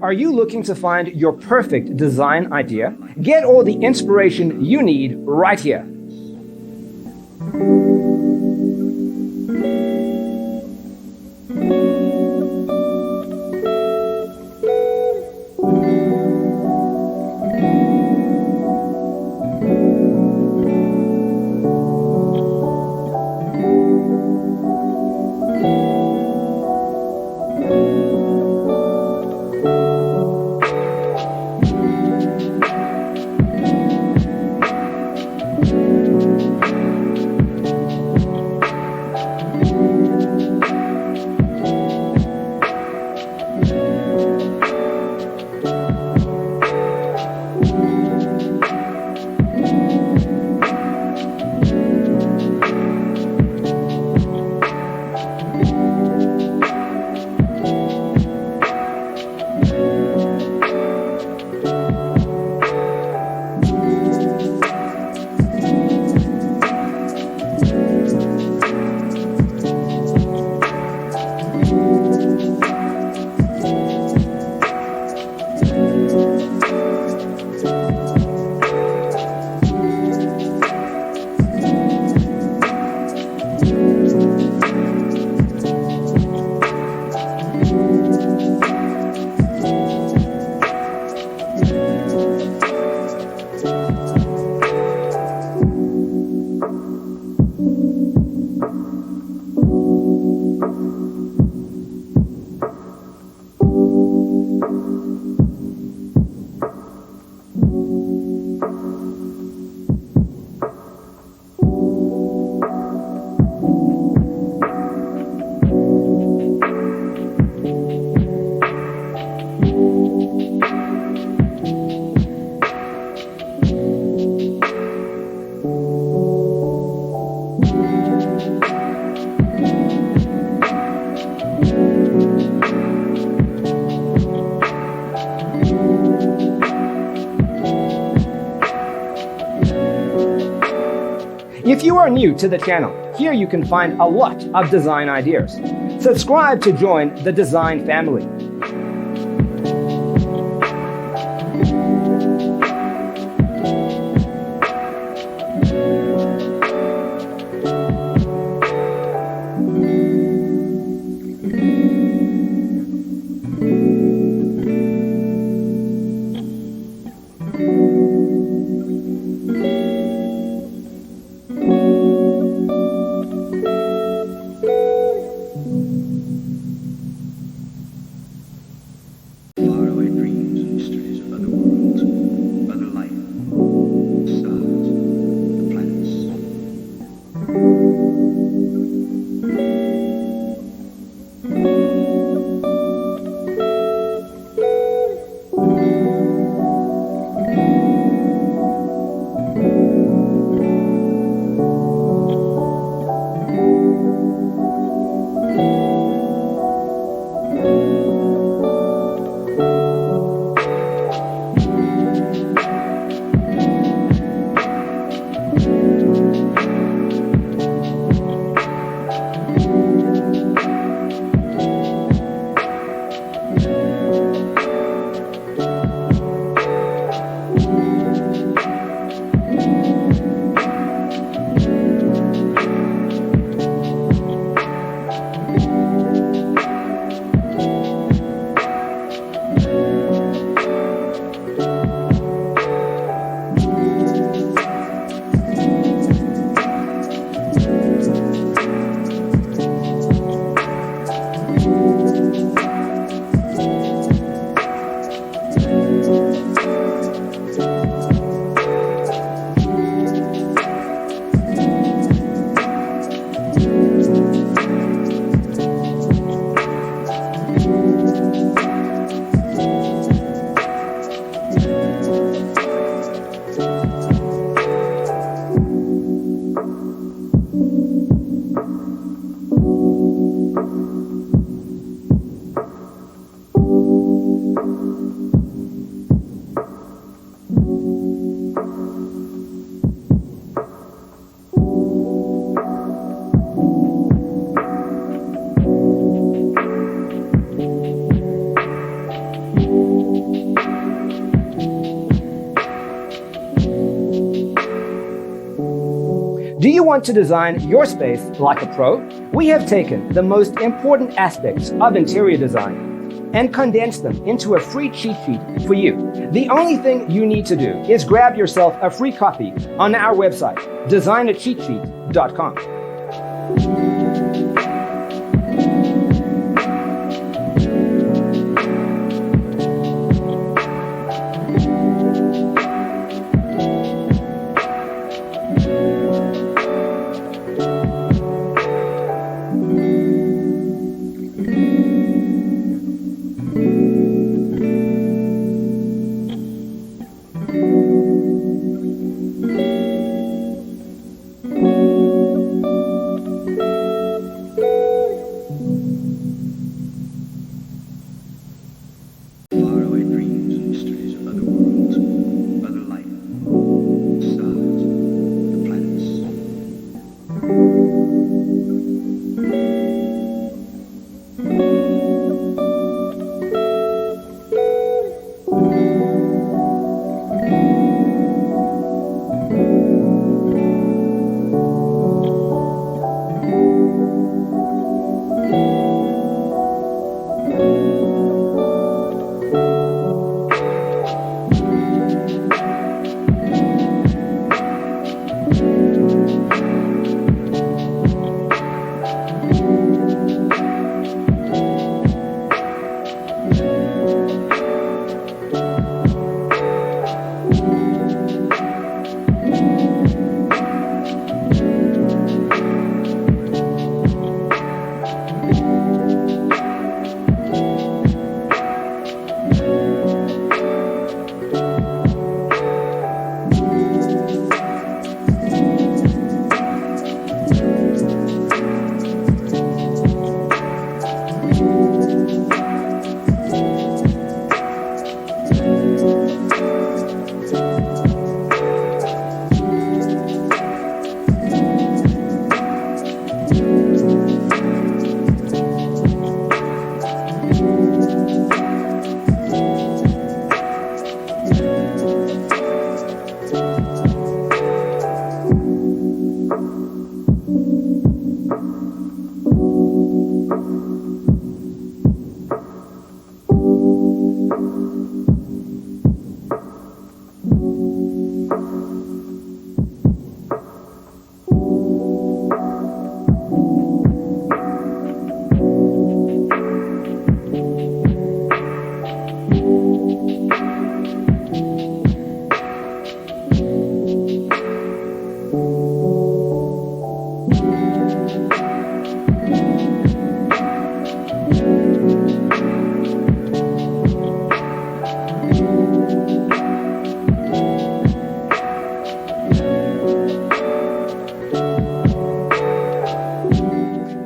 Are you looking to find your perfect design idea? Get all the inspiration you need right here. If you are new to the channel, here you can find a lot of design ideas. Subscribe to join the design family. Do you want to design your space like a pro? We have taken the most important aspects of interior design and condensed them into a free cheat sheet for you. The only thing you need to do is grab yourself a free copy on our website, designercheatsheet.com.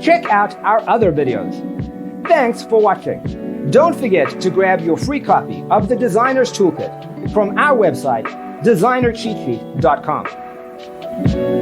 Check out our other videos. Thanks for watching. Don't forget to grab your free copy of the Designer's Toolkit from our website, designercheatsheet.com.